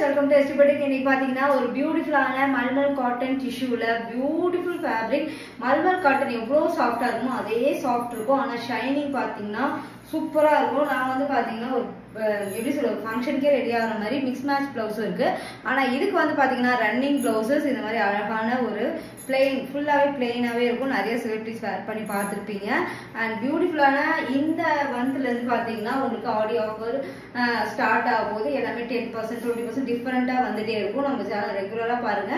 welcome to ST Boutique. இன்னைக்கு பாத்தீங்கன்னா ஒரு பியூட்டிஃபுல்லான மல்மல் காட்டன் டிஷ்யூல பியூட்டிஃபுல் ஃபேப்ரிக். மல்மல் காட்டன் எவ்வளவு சாஃப்டா இருக்குமோ அதே சாஃப்ட் இருக்கும். ஆனா ஷைனிங் பாத்தீங்கன்னா சூப்பரா இருக்கும். நான் வந்து பாத்தீங்கன்னா ஒரு எப்படி சொல்ற ஃபங்க்ஷனுக்கே ரெடி ஆகிற மாதிரி மிக்ஸ் மேட்ச் பிளவுஸ் இருக்கு. ஆனா இதுக்கு வந்து பாத்தீங்கன்னா ரன்னிங் பிளவுசஸ் இந்த மாதிரி அழகான ஒரு பிளெயின் ஃபுல்லாவே பிளெயினாவே இருக்கும். நிறைய செலிபிரிட்டிஸ் வேர் பண்ணி பார்த்துருப்பீங்க. அண்ட் பியூட்டிஃபுல்லான இந்த மந்த்ல இருந்து பாத்தீங்கன்னா உங்களுக்கு ஆடியோ ஆஃபர் ஸ்டார்ட் ஆகும் போது எல்லாமே 10% 20% டிஃபரெண்டா வந்துட்டே இருக்கும். நம்ம சேனல் ரெகுலரா பாருங்க.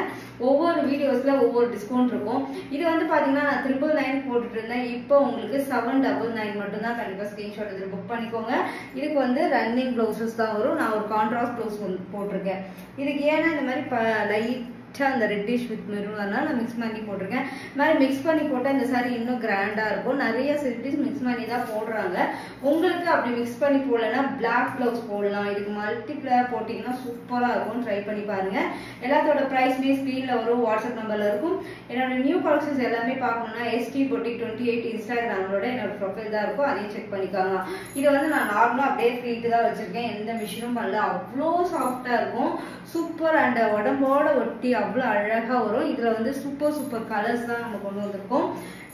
ஒவ்வொரு வீடியோஸ்ல ஒவ்வொரு டிஸ்கவுண்ட் இருக்கும். இது வந்து பாத்தீங்கன்னா நான் 999 போட்டுட்டு இருந்தேன். இப்போ உங்களுக்கு 799 மட்டும் தான். கண்டிப்பா ஸ்கிரீன்ஷாட் எடுத்து புக் பண்ணிக்கோங்க. இதுக்கு வந்து ரன்னிங் பிளவுசஸ் தான் வரும். நான் ஒரு கான்ட்ராஸ்ட் பிளவுஸ் போட்டிருக்கேன். இதுக்கு ஏன்னா இந்த மாதிரி லைட் அந்த ரெட்டிஷ் வித் மெரூன் நான் மிக்ஸ் பண்ணி போட்டிருக்கேன். இந்த மாதிரி மிக்ஸ் பண்ணி போட்டா இந்த சாரி இன்னும் கிராண்டா இருக்கும். நிறைய செலிபிரிட்டிஸ் மிக்ஸ் பண்ணி தான் போடுறாங்க. உங்களுக்கு அப்படி மிக்ஸ் பண்ணி போடலன்னா பிளாக் பிளவுஸ் போடலாம். இதுக்கு மல்டிப்ளா போட்டீங்கன்னா சூப்பரா இருக்கும். ட்ரை பண்ணி பாருங்க. எல்லாத்தோட பிரைஸ்மே ஸ்கிரீன்ல வரும், வாட்ஸ்அப் நம்பர்ல இருக்கும். என்னோட நியூ கலெக்ஷன்ஸ் எல்லாமே பார்க்கணும்னா ST Boutique 28 இன்ஸ்டாகிராமோட என்னோட ப்ரொஃபைல் தான் இருக்கும். அதையும் செக் பண்ணிக்காங்க. இது வந்து நான் நார்மலா அப்படியே ஃப்ளீட் தான் வச்சிருக்கேன். எந்த மிஷினும் பண்ணல. அவ்வளோ சாஃப்டா இருக்கும். சூப்பர். அண்ட் உடம்போட ஒட்டி அவ்வளவு அழகா வரும். இதுல வந்து சூப்பர் கலர்ஸ் தான் நம்ம கொண்டு வந்திருக்கோம்.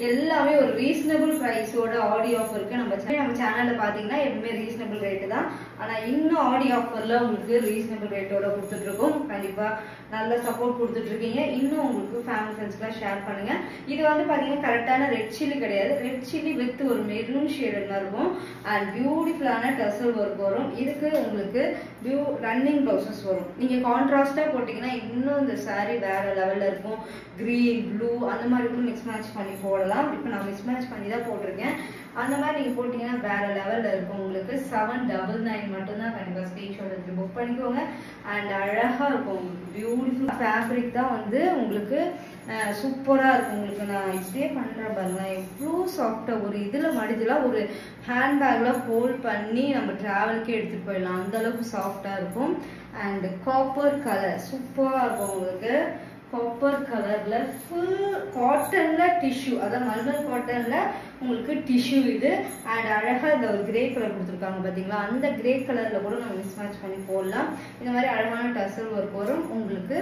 எல்லாமே ஒரு ரீசனபிள் பிரைஸோட ஆடியோ ஆஃபர் இருக்கு. நம்ம சேனல்ல பாத்தீங்கன்னா எப்பவுமே ரீசனபிள் ரேட்டு தான். ஆனா இன்னும் ஆடியோ ஆஃபர்ல உங்களுக்கு ரீசனபிள் ரேட்டோட கொடுத்துட்டு இருக்கோம். கண்டிப்பா நல்ல சப்போர்ட் கொடுத்துட்டு இருக்கீங்க. இன்னும் உங்களுக்கு ஃபேமிலி ஃப்ரெண்ட்ஸ்க்குலாம் ஷேர் பண்ணுங்க. இது வந்து பாத்தீங்கன்னா கரெக்டான ரெட் சில்லி கிடையாது. ரெட் சில்லி வித் ஒரு மெரூன் ஷேட் இருக்கும். அண்ட் பியூட்டிஃபுல்லான டசல் ஒர்க் வரும். இதுக்கு உங்களுக்கு ரன்னிங் பிளவுசஸ் வரும். நீங்க கான்ட்ராஸ்டா போட்டீங்கன்னா இன்னும் இந்த சாரி வேற லெவல்ல இருக்கும். கிரீன் ப்ளூ அந்த மாதிரி கூட மிக்ஸ் மேட்ச் பண்ணி போடலாம். இப்போ நான் மிக்ஸ் மேட்ச் பண்ணி தான் போட்டிருக்கேன். அந்த மாதிரி நீங்க போட்டீங்கன்னா வேற லெவல்ல இருக்கும். உங்களுக்கு 799 மட்டும் தான். கண்டிப்பா ஸ்கிரீன்ஷாட் எடுத்து புக் பண்ணிக்கோங்க. அண்ட் அழகா இருக்கும். பியூட்டிஃபுல் ஃபேப்ரிக் தான் வந்து உங்களுக்கு சூப்பரா இருக்கும். உங்களுக்கு நான் இப்படியே பண்றேன் பாருங்க. எவ்வளோ சாஃப்டா ஒரு இதுல மடிதுலாம் ஒரு ஹேண்ட்பேக்ல ஹோல்ட் பண்ணி நம்ம டிராவலுக்கே எடுத்துட்டு போயிடலாம். அந்த அளவுக்கு சாஃப்டா இருக்கும். அண்ட் காப்பர் கலர் சூப்பரா இருக்கும். உங்களுக்கு காப்பர் கலர்ல ஃபுல் காட்டன்ல டிஷ்யூ, அதான் மல்மல் காட்டன்ல உங்களுக்கு டிஷ்யூ இது. அண்ட் அழகா இந்த ஒரு கிரே கலர் கொடுத்துருக்காங்க பாத்தீங்களா? அந்த கிரே கலர்ல கூட நம்ம மிக்ஸ் மேட்ச் பண்ணி போடலாம். இந்த மாதிரி அழகான டசல் ஒர்க் வரும். உங்களுக்கு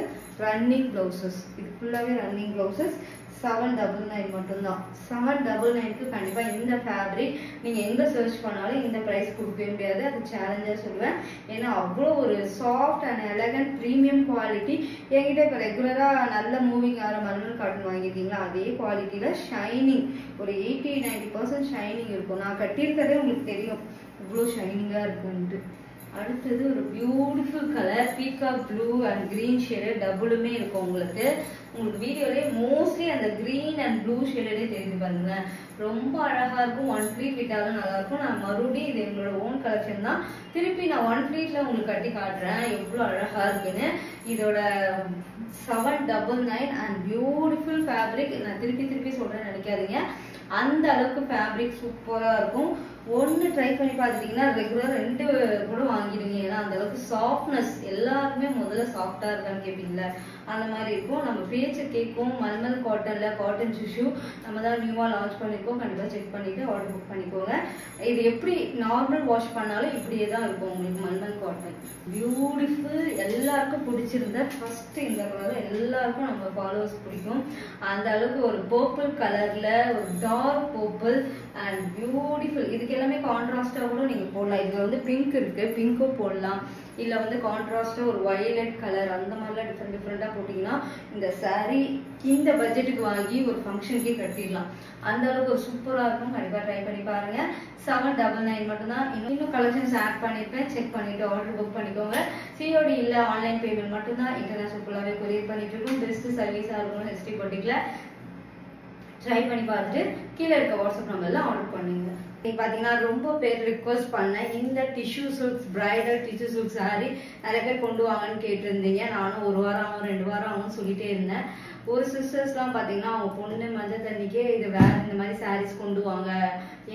ரன்னிங் பிளவுசஸ், இது ஃபுல்லாவே ரன்னிங் பிளவுசஸ். 799 மட்டும்தான். 799க்கு கண்டிப்பா இந்த ஃபேப்ரிக் நீங்க எங்க சர்ச் பண்ணாலும் இந்த பிரைஸ் கொடுக்கவே முடியாது. அது சேலஞ்சா சொல்லுவேன். ஏன்னா அவ்வளோ ஒரு soft and elegant premium quality. என்கிட்ட இப்போ ரெகுலரா நல்ல மூவிங் ஆகிற மல்மல் காட்டன் வாங்கியிருக்கீங்களா? அதே குவாலிட்டியில ஷைனிங் ஒரு 80-90% ஷைனிங் இருக்கும். நான் கட்டியிருக்கிறதே உங்களுக்கு தெரியும் இவ்வளோ ஷைனிங்கா இருக்குன்ட்டு. அடுத்தது ஒரு beautiful colour peacock blue and green shade டபுளுமே இருக்கும். உங்களுக்கு வீடியோலயே மோஸ்ட்லி அந்த கிரீன் அண்ட் ப்ளூ ஷேடே தெரிஞ்சு பாருங்க. ரொம்ப அழகா இருக்கும். ஒன் ஃபிளீட் விட்டாலும் நல்லா இருக்கும். நான் மறுபடியும் இது எங்களோட ஓன் கலெக்ஷன் தான். திருப்பி நான் ஒன் ஃபிளீட்ல உங்களுக்கு கட்டி காட்டுறேன் எவ்வளவு அழகா இருக்குன்னு. இதோட 799 அண்ட் பியூட்டிஃபுல் ஃபேப்ரிக். நான் திருப்பி சொல்றேன்னு நினைக்காதீங்க. அந்த அளவுக்கு ஃபேப்ரிக் சூப்பரா இருக்கும். ஒன்னு ட்ரை பண்ணி பார்த்துட்டீங்கன்னா ரெகுலர் 2 கூட வாங்கிடுங்க. ஏன்னா அந்த அளவுக்கு சாஃப்ட்னஸ். எல்லாருக்குமே முதல்ல சாஃப்டா இருக்கான்னு கேட்பீங்களா? அந்த மாதிரி இருக்கும். நம்ம பேச்சு கேட்கும். மல்மல் காட்டன்ல காட்டன் டிஷ்யூ நம்ம தான் நியூவா லான்ச் பண்ணிருக்கோம். கண்டிப்பா செக் பண்ணிட்டு ஆர்டர் புக் பண்ணிக்கோங்க. இது எப்படி நார்மல் வாஷ் பண்ணாலும் இப்படியே தான் இருக்கும் உங்களுக்கு மல்மல் காட்டன். பியூட்டிஃபுல். எல்லாருக்கும் பிடிச்சிருந்த ஃபர்ஸ்ட் இந்த கலர் எல்லாருக்கும் நம்ம ஃபாலோவர்ஸ் பிடிக்கும். அந்த அளவுக்கு ஒரு பர்பிள் கலர்ல ஒரு டார்க் பர்பிள் அண்ட் பியூட்டிஃபுல். இதுக்கு எல்லாமே கான்ட்ராஸ்டா கூட நீங்க போடலாம். இதுல வந்து பிங்க் இருக்கு, பிங்க்கும் போடலாம். இல்ல வந்து கான்ட்ராஸ்டா ஒரு வயலட் கலர் அந்த மாதிரிலாம் டிஃப்ரெண்டா போட்டீங்கன்னா இந்த சாரி இந்த பட்ஜெட்டுக்கு வாங்கி ஒரு ஃபங்க்ஷனுக்கே கட்டிடலாம். அந்த அளவுக்கு ஒரு சூப்பரா இருக்கும். கண்டிப்பா ட்ரை பண்ணி பாருங்க. 799 மட்டும் தான். இன்னும் கலெக்ஷன்ஸ் ஆட் பண்ணிருப்பேன். செக் பண்ணிட்டு ஆர்டர் புக் பண்ணிக்கோங்க. COD இல்ல, ஆன்லைன் பேமெண்ட் மட்டும் தான். இன்டர்நேஷனல் ஃபுல்லாவே கொரியர் பண்ணிட்டு இருக்கோம். பெஸ்ட் சர்வீஸா இருக்கும். ST Boutiqueல ட்ரை பண்ணி பார்த்துட்டு கீழே இருக்க வாட்ஸ்அப் நம்பர்ல ஆர்டர் பண்ணுங்க. இன்னைக்கு பாத்தீங்கன்னா ரொம்ப பேர் ரிக்வெஸ்ட் பண்ண இந்த tissue silks bridal tissue silk sorry நிறைய பேர் கொண்டு வாங்கன்னு கேட்டிருந்தீங்க. நானும் 1 வாரம் 2 வாரம் ஆகும் சொல்லிட்டே இருந்தேன். ஒரு சிஸ்டர்ஸ்லாம் பாத்தீங்கன்னா அவங்க பொண்ணு மஞ்சள் தண்ணிக்கே இது வேற இந்த மாதிரி சாரீஸ் கொண்டு வாங்க,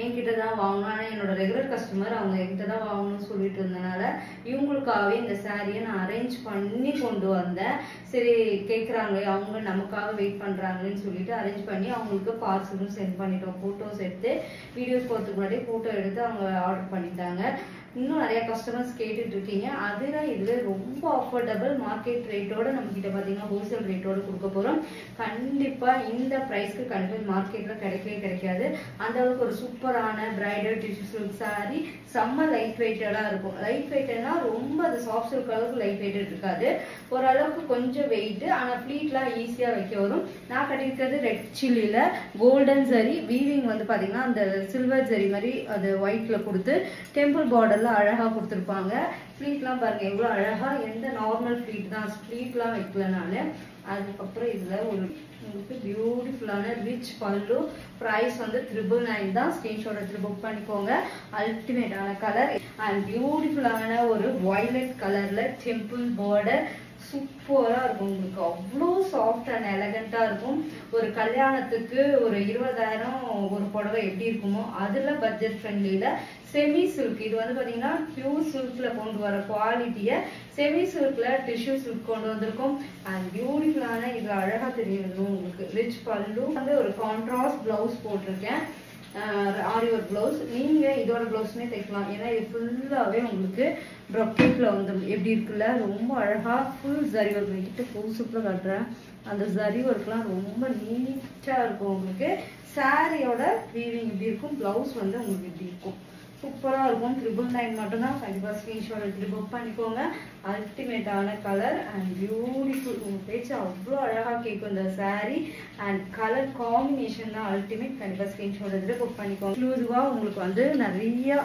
என்கிட்ட தான் வாங்கணும். ஆனா என்னோட ரெகுலர் கஸ்டமர் அவங்க என்கிட்ட தான் வாங்கணும்னு சொல்லிட்டு இருந்தனால இவங்களுக்காகவே இந்த சாரியை நான் அரேஞ்ச் பண்ணி கொண்டு வந்தேன். சரி கேட்குறாங்களே அவங்க நமக்காக வெயிட் பண்றாங்களேன்னு சொல்லிட்டு அரேஞ்ச் பண்ணி அவங்களுக்கு பார்சலும் சென்ட் பண்ணிட்டோம். போட்டோஸ் எடுத்து வீடியோஸ் போகிறதுக்கு முன்னாடி போட்டோ எடுத்து அவங்க ஆர்டர் பண்ணிட்டாங்க. இன்னும் நிறைய கஸ்டமர்ஸ் கேட்டுட்டு இருக்கீங்க. அதுதான் இதுல ரொம்ப அஃபோர்டபுள் மார்க்கெட் ரேட்டோட நம்ம கிட்ட பாத்தீங்கன்னா ஹோல்சேல் ரேட்டோட கொடுக்க போறோம். கண்டிப்பா இந்த பிரைஸ்க்கு கண்டிப்பா மார்க்கெட்ல கிடைக்கவே கிடைக்காது. அந்த அளவுக்கு ஒரு சூப்பரான பிரைடல் டிஷ்யூ சில்க் சாரி, செம்ம லைட் வெயிட்டடா இருக்கும். லைட் வெயிட்னா ரொம்ப அது சாஃப்ட் சில்க் அளவுக்கு லைட் வெயிட் இருக்காது, ஓரளவுக்கு கொஞ்சம் வெயிட். ஆனா ப்ளீட்லாம் ஈஸியா வைக்க வரும். நான் கட்டிருக்கிறது ரெட் சில்லில கோல்டன் ஜரி வீவிங் வந்து பாத்தீங்கன்னா அந்த சில்வர் ஜரி மாதிரி அது ஒயிட்ல கொடுத்து டெம்பிள் பார்டர்ல அழகா கொடுத்துருப்பாங்க. ப்ளீட்லாம் பாருங்க எவ்வளவு அழகா, எந்த நார்மல் ப்ளீட் தான், ப்ளீட்லாம் வைக்கல நானு. அதுக்கப்புறம் இதுல ஒரு உங்களுக்கு பியூட்டிஃபுல்லான ரிச் பல்லு. பிரைஸ் வந்து 999 தான். ஸ்கிரீன்ஷாட் எடுத்து புக் பண்ணிக்கோங்க. அல்டிமேட்டான கலர் அண்ட் பியூட்டிஃபுல்லான ஒரு வயலட் கலர்ல டெம்பிள் பார்டர். சூப்பரா இருக்கும் உங்களுக்கு, அவ்வளோ சாஃப்ட் அண்ட் எலகண்டா இருக்கும். ஒரு கல்யாணத்துக்கு ஒரு 20,000 ஒரு புடவை எப்படி இருக்குமோ அதுல பட்ஜெட் ஃப்ரெண்ட்லியில செமி சில்க். இது வந்து பாத்தீங்கன்னா பியூர் சில்க்ல கொண்டு வர குவாலிட்டிய செமி சில்க்ல டிஷ்யூ சில்க் கொண்டு வந்திருக்கும். அண்ட் பியூட்டிஃபுல்லான இதுல அழகா தெரியும் உங்களுக்கு ரிச் பல்லு வந்து ஒரு கான்ட்ராஸ்ட் பிளவுஸ் போட்டிருக்கேன். ஆரி ஒர்க் பிளவுஸ். நீங்க இதோட பிளவுஸ்மே தைக்கலாம், ஏன்னா இது ஃபுல்லாவே உங்களுக்கு ப்ரொக்கெட்ல வந்து எப்படி இருக்குல்ல, ரொம்ப அழகா ஃபுல் ஜரி ஒர்க் கிட்ட க்ளோஸ்அப்ல காட்டுறேன். அந்த ஜரி ஒர்க்லாம் ரொம்ப நீட்டா இருக்கும் உங்களுக்கு. சாரியோட வீவிங் இப்படி இருக்கும், பிளவுஸ் வந்து உங்களுக்கு இப்படி இருக்கும். சூப்பரா இருக்கும். 999 மட்டும்தான். கண்டிப்பா ஸ்கிரீன்ஷாட் எடுத்து புக் பண்ணிக்கோங்க. அல்டிமேட்டான கலர் அண்ட் பியூட்டிஃபுல். உங்க பேச்சு அவ்வளோ அழகா கேட்கும் இந்த சாரி அண்ட் கலர் காம்பினேஷன் தான் அல்டிமேட். கண்டிப்பா ஸ்கிரீன்ஷாட் எடுத்து புக் பண்ணிக்கோங்க. எக்ஸ்க்ளூசிவா உங்களுக்கு வந்து நிறைய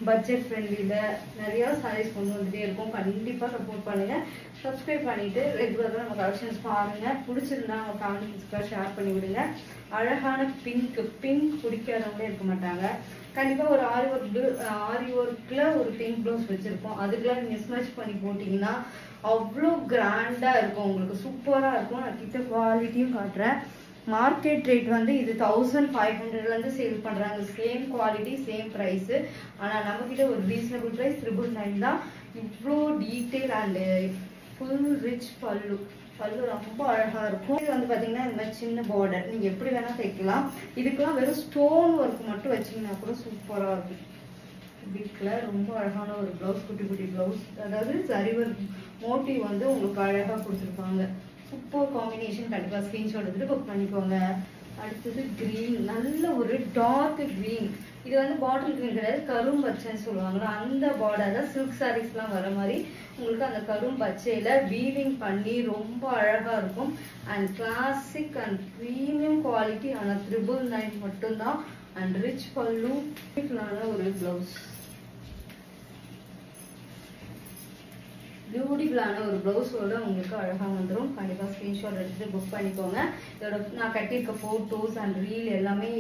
பட்ஜெட் ஃப்ரெண்ட்லியில நிறைய சாரீஸ் கொண்டு வந்துட்டே இருக்கும். கண்டிப்பா சப்போர்ட் பண்ணுங்க. சப்ஸ்கிரைப் பண்ணிட்டு ரெகுலரா நம்ம கலெக்ஷன்ஸ் பாருங்க. பிடிச்சிருந்தா உங்க ஃபேமிலிஸ்க்கு ஷேர் பண்ணி விடுங்க. அழகான பிங்க் பிடிக்காதவங்களே இருக்க மாட்டாங்க. கண்டிப்பா ஒரு ஆரி ஒர்க்ல ஒரு பிங்க் ப்ளவுஸ் வச்சிருக்கோம். அதுக்கெல்லாம் மிஸ் மேட்ச் பண்ணி போட்டீங்கன்னா அவ்வளோ கிராண்டா இருக்கும் உங்களுக்கு, சூப்பரா இருக்கும். நான் கிட்ட குவாலிட்டியும் காட்டுறேன். மார்க்கெட் ரேட் வந்து இது 1500ல இருந்து சேல் பண்றாங்க. Same quality same price. ஆனா நம்ம கிட்ட ஒரு ரீசனபிள் பிரைஸ் 999 தான். இவ்வளோ டீடைல் அண்ட் ஃபுல் ரிச் பல்லு. பல்லு ரொம்ப அழகா இருக்கும். இது வந்து பாத்தீங்கன்னா இந்த மாதிரி சின்ன பார்டர் நீங்க எப்படி வேணா தைக்கலாம். இதுக்கெல்லாம் வெறும் ஸ்டோன் ஒர்க் மட்டும் வச்சீங்கன்னா கூட சூப்பரா இருக்கும். வீட்ல ரொம்ப அழகான ஒரு பிளவுஸ், குட்டி குட்டி பிளவுஸ், அதாவது ஜரி ஒர்க் மோட்டிவ் வந்து உங்களுக்கு அழகா கொடுத்துருப்பாங்க. Super combination. கண்டிப்பா ஸ்கிரீன்ஷாட் எடுத்து புக் பண்ணிக்கோங்க. அடுத்தது கிரீன், நல்ல ஒரு டார்க் கிரீன். இது வந்து பாட்டில் கிரீன் கிடையாது, கரும் பச்சைன்னு சொல்லுவாங்களா அந்த பார்டர்ல சில்க் சாரீஸ் எல்லாம் வர மாதிரி உங்களுக்கு அந்த கரும் பச்சையில வீவிங் பண்ணி ரொம்ப அழகா இருக்கும். And classic and premium quality. ஆனா 999 மட்டும்தான். அண்ட் ரிச் பல்லு, ஒரு பிளவுஸ், பியூட்டிஃபுல்லான ஒரு பிளவுஸோட உங்களுக்கு அழகா வந்துடும். கண்டிப்பா ஸ்கிரீன்ஷாட் எடுத்து புக் பண்ணிக்கோங்க. இதோட நான் கட்டியிருக்க போட்டோஸ் அண்ட் ரீல் எல்லாமே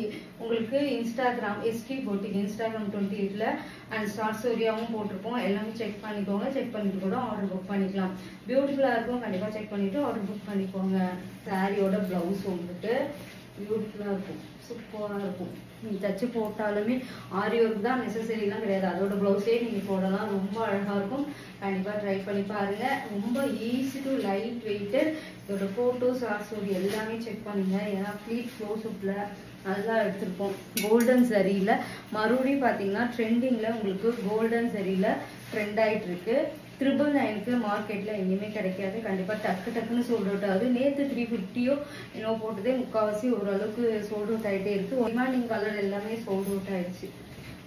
உங்களுக்கு இன்ஸ்டாகிராம் எஸ்டி போட்டிங் இன்ஸ்டாகிராம் 28ல அண்ட் ஸ்டார்ட் ஸ்டோரியாவும் போட்டிருப்போம். எல்லாமே செக் பண்ணிக்கோங்க. செக் பண்ணிட்டு கூட ஆர்டர் புக் பண்ணிக்கலாம். பியூட்டிஃபுல்லா இருக்கும். கண்டிப்பா செக் பண்ணிட்டு ஆர்டர் புக் பண்ணிக்கோங்க. சாரியோட பிளவுஸ் வந்துட்டு பியூட்டிஃபுல்லா இருக்கும், சூப்பரா இருக்கும். நீங்க தச்சு போட்டாலுமே ஆரி ஒர்க் தான் நெசசரிலாம் கிடையாது, அதோட பிளவுஸே நீங்க போடலாம். ரொம்ப அழகா இருக்கும். கண்டிப்பா ட்ரை பண்ணி பாருங்க. ரொம்ப ஈஸி டு லைட் வெயிட்டட். இதோட போட்டோஸ் ஆர்சோடி எல்லாமே செக் பண்ணுங்க. ஏன்னா ப்ளீட் க்ளோஸ்அப்ல நல்லா எடுத்திருப்போம். கோல்டன் சரியில மறுபடியும் பாத்தீங்கன்னா ட்ரெண்டிங்ல உங்களுக்கு கோல்டன் சரியில ட்ரெண்ட் ஆயிட்டு இருக்கு. 999க்கு மார்க்கெட்ல எங்கேயுமே கிடைக்காது. கண்டிப்பா டக்குன்னு சோல்ட் அவுட் ஆகுது. நேத்து 350 என்னோ போட்டதே முக்காவாசி ஓரளவுக்கு சோல்ட் அவுட் ஆயிட்டே இருக்கு. டிமாண்டிங் கலர் எல்லாமே சோல்ட் அவுட் ஆயிடுச்சு.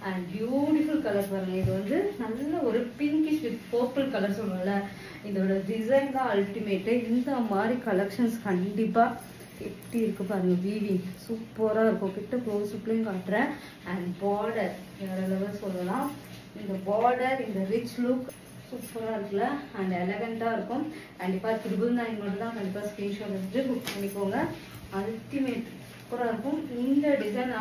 அண்ட் பியூட்டிஃபுல் கலர் பாருங்க. இது வந்து நல்ல ஒரு பிங்கிஷ் வித் பர்பிள் கலர் சொல்லுவோம்ல, இதோட டிசைன் தான் அல்டிமேட். இந்த மாதிரி கலெக்ஷன்ஸ் கண்டிப்பா எப்படி இருக்கு பாருங்க. வீவிங் சூப்பரா இருக்கும். கிட்ட க்ளோஸ் அப்லயும் காட்டுறேன். அண்ட் பார்டர் வேற லெவல் சொல்லலாம். இந்த பார்டர், இந்த ரிச் லுக் சூப்பரா இருக்குல்ல அண்ட் எலகண்டா இருக்கும். கண்டிப்பா 999 மட்டும் தான். கண்டிப்பா ஸ்கிரீன்ஷாட் எடுத்து புக் பண்ணிக்கோங்க. அல்டிமேட் சூப்பரா இருக்கும். இந்த டிசைன்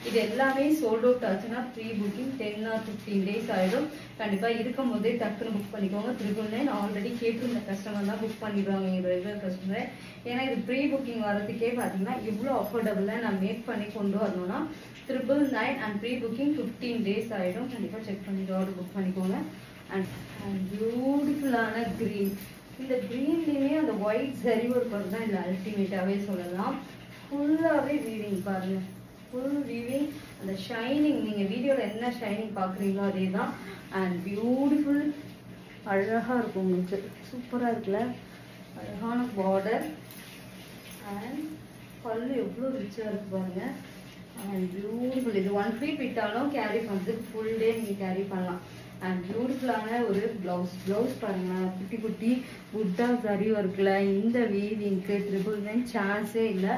இது எல்லாமே சோல்ட் அவுட் ஆச்சுன்னா ப்ரீ புக்கிங் 10 or 15 days ஆயிடும். கண்டிப்பா இருக்கும் போதே டக்குன்னு புக் பண்ணிக்கோங்க. 999 ஆல்ரெடி கேட்டிருந்த கஸ்டமர் தான் புக் பண்ணிடுவாங்க, எங்க ரெகுலர் கஸ்டமர். ஏன்னா இது ப்ரீ புக்கிங் வரதுக்கே பாத்தீங்கன்னா இவ்வளவு அஃபோர்டபுளா நான் மேக் பண்ணி கொண்டு வரணும்னா 999 அண்ட் ப்ரீ புக்கிங் 15 days ஆயிடும். கண்டிப்பா செக் பண்ணிட்டு ஆர்டர் புக் பண்ணிக்கோங்க. அண்ட் பியூட்டிஃபுல்லான கிரீன். இந்த கிரீன்லயுமே அந்த ஒயிட் சரி ஒர்க் தான் இந்த அல்டிமேட்டாவே சொல்லலாம். ஃபுல்லாவே வீவிங் பாருங்க. ஃபுல் வீவிங் அந்த ஷைனிங் நீங்க வீடியோல என்ன ஷைனிங் பாக்குறீங்களோ அதே தான். அண்ட் பியூட்டிஃபுல் அழகா இருக்கும் உங்களுக்கு. சூப்பரா இருக்குல்ல, அழகான பார்டர். அண்ட் பல்லு எவ்வளோ ரிச்சா இருக்கு பாருங்க. And beautiful. இது 1 ஃபீட் விட்டாலும் கேரி பண்ணுறதுக்கு ஃபுல் டே நீங்க கேரி பண்ணலாம். அண்ட் பியூட்டிஃபுல்லான ஒரு பிளவுஸ் பாருங்க, குட்டி குட்டி புட்டா சரி ஒர்க்ல இந்த வீவிங்க்கு 999 சான்ஸே இல்லை.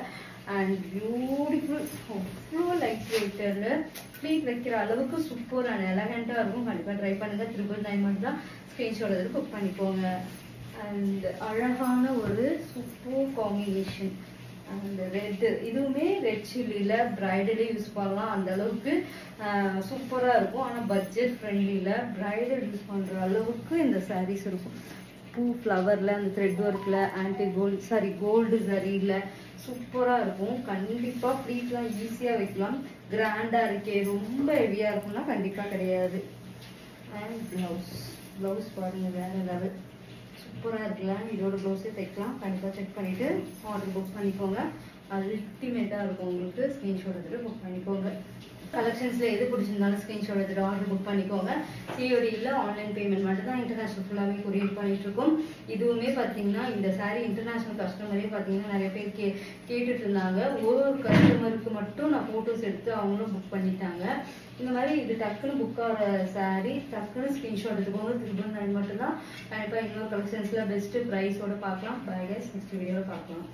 அண்ட் பியூட்டிஃபுல், அவ்வளோ லைட் வெயிட்டர்ல ஃப்ளீட் வைக்கிற அளவுக்கு சூப்பர் அண்ட் எலகண்டா இருக்கும். கண்டிப்பா ட்ரை பண்ணுங்க. 999 மட்டும் தான். ஸ்கிரீன்ஷாட் எடுத்து புக் பண்ணிக்கோங்க. அண்ட் அழகான ஒரு சூப்பர் காம்பினேஷன். அந்த ரெட், இதுவுமே ரெட் சில்லில பிரைடலே யூஸ் பண்ணலாம். அந்த அளவுக்கு சூப்பரா இருக்கும். ஆனா பட்ஜெட் ஃப்ரெண்ட்லில பிரைடல் யூஸ் பண்ற அளவுக்கு இந்த சாரீஸ் இருக்கும். பூ ஃப்ளவர்ல அந்த த்ரெட் ஒர்க்ல ஆன்டி கோல்டு சாரி கோல்டு சரியில சூப்பரா இருக்கும். கண்டிப்பா ஃப்ளீட்லாம் ஈஸியா வைக்கலாம். கிராண்டா இருக்கே ரொம்ப ஹெவியா இருக்கும்னா கண்டிப்பா கிடையாது. அண்ட் பிளவுஸ் பாருங்க, வேற லெவல் சூப்பரா இருக்குல்ல. இதோட பிளவுஸே தைக்கலாம். கண்டிப்பா செக் பண்ணிட்டு ஆர்டர் புக் பண்ணிக்கோங்க. அல்டிமேட்டா இருக்கும் உங்களுக்கு. ஸ்கிரீன்ஷாட் எடுத்துட்டு புக் பண்ணிக்கோங்க. கலெக்ஷன்ஸ்ல எது பிடிச்சிருந்தாலும் ஸ்கிரீன்ஷாட் எடுத்துட்டு ஆர்டர் புக் பண்ணிக்கோங்க. சிஓடி இல்ல, ஆன்லைன் பேமெண்ட் மட்டும் தான். இன்டர்நேஷனல் ஃபுல்லாவே கொரியர் பண்ணிட்டு இருக்கோம். இதுவுமே பாத்தீங்கன்னா இந்த சாரி இன்டர்நேஷனல் கஸ்டமரே பாத்தீங்கன்னா நிறைய பேர் கேட்டுட்டு இருந்தாங்க. ஒரு கஸ்டமருக்கு மட்டும் நான் போட்டோஸ் எடுத்து அவங்களும் புக் பண்ணிட்டாங்க. இந்த மாதிரி இது டக்குன்னு புக் ஆகிற சாரி டக்குன்னு ஸ்கிரீன்ஷாட் எடுத்துக்கோங்க. 999 மட்டும் தான். கண்டிப்பா இன்னொரு கலெக்ஷன்ஸ்ல பெஸ்ட் பிரைஸோட பார்க்கலாம். பை கைஸ், நெக்ஸ்ட் வீடியோல பார்க்கலாம்.